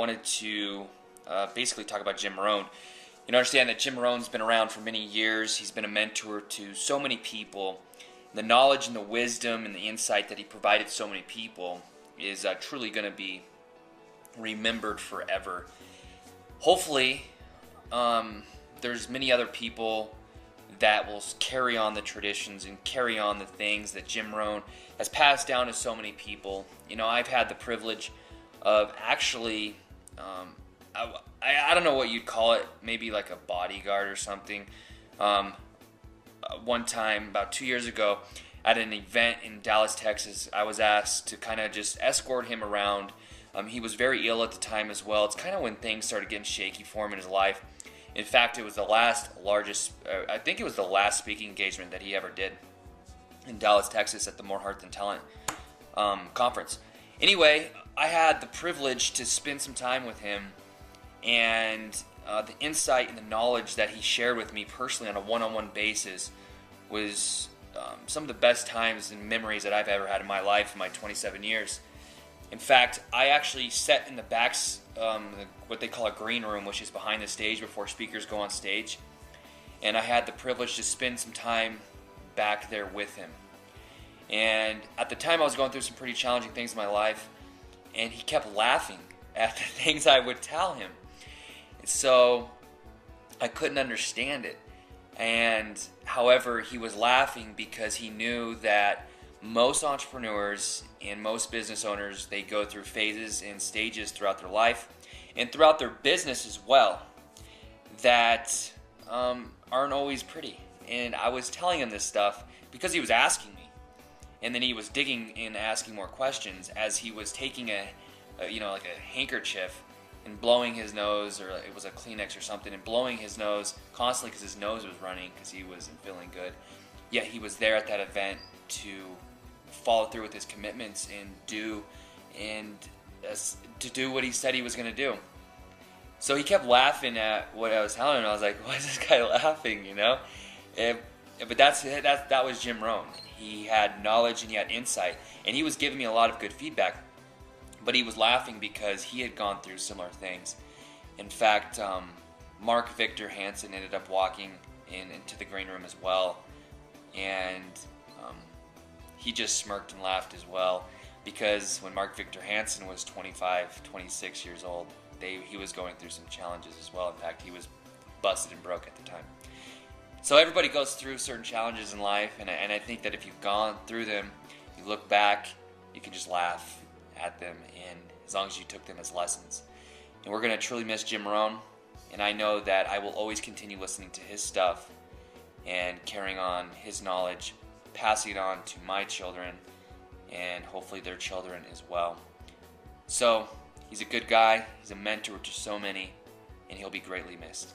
wanted to basically talk about Jim Rohn. You understand that Jim Rohn's been around for many years. He's been a mentor to so many people. The knowledge and the wisdom and the insight that he provided so many people is truly going to be remembered forever. Hopefully, there's many other people that will carry on the traditions and carry on the things that Jim Rohn has passed down to so many people. I've had the privilege of actually, I don't know what you'd call it, maybe like a bodyguard or something. One time, about 2 years ago, at an event in Dallas, Texas, I was asked to kind of just escort him around. He was very ill at the time as well. It's kind of when things started getting shaky for him in his life. In fact, it was the last speaking engagement that he ever did in Dallas, Texas at the More Heart Than Talent conference. Anyway, I had the privilege to spend some time with him, and the insight and the knowledge that he shared with me personally on a one-on-one basis was some of the best times and memories that I've ever had in my life in my 27 years. In fact, I actually sat in the backs, what they call a green room, which is behind the stage before speakers go on stage. And I had the privilege to spend some time back there with him. And at the time I was going through some pretty challenging things in my life, and he kept laughing at the things I would tell him. So I couldn't understand it. And however, he was laughing because he knew that most entrepreneurs and most business owners, they go through phases and stages throughout their life and throughout their business as well that aren't always pretty. And I was telling him this stuff because he was asking me, and then he was digging and asking more questions as he was taking like a handkerchief and blowing his nose, or it was a Kleenex or something, and blowing his nose constantly because his nose was running because he wasn't feeling good. Yet he was there at that event to follow through with his commitments and to do what he said he was going to do. So he kept laughing at what I was telling him. I was like, why is this guy laughing, But that was Jim Rohn. He had knowledge and he had insight, and he was giving me a lot of good feedback. But he was laughing because he had gone through similar things. In fact, Mark Victor Hansen ended up walking into the green room as well, and he just smirked and laughed as well, because when Mark Victor Hansen was 25, 26 years old, he was going through some challenges as well. In fact, he was busted and broke at the time. So everybody goes through certain challenges in life, and I think that if you've gone through them, you look back, you can just laugh at them, and as long as you took them as lessons. And we're going to truly miss Jim Rohn, and I know that I will always continue listening to his stuff and carrying on his knowledge, passing it on to my children, and hopefully their children as well. So, he's a good guy, he's a mentor to so many, and he'll be greatly missed.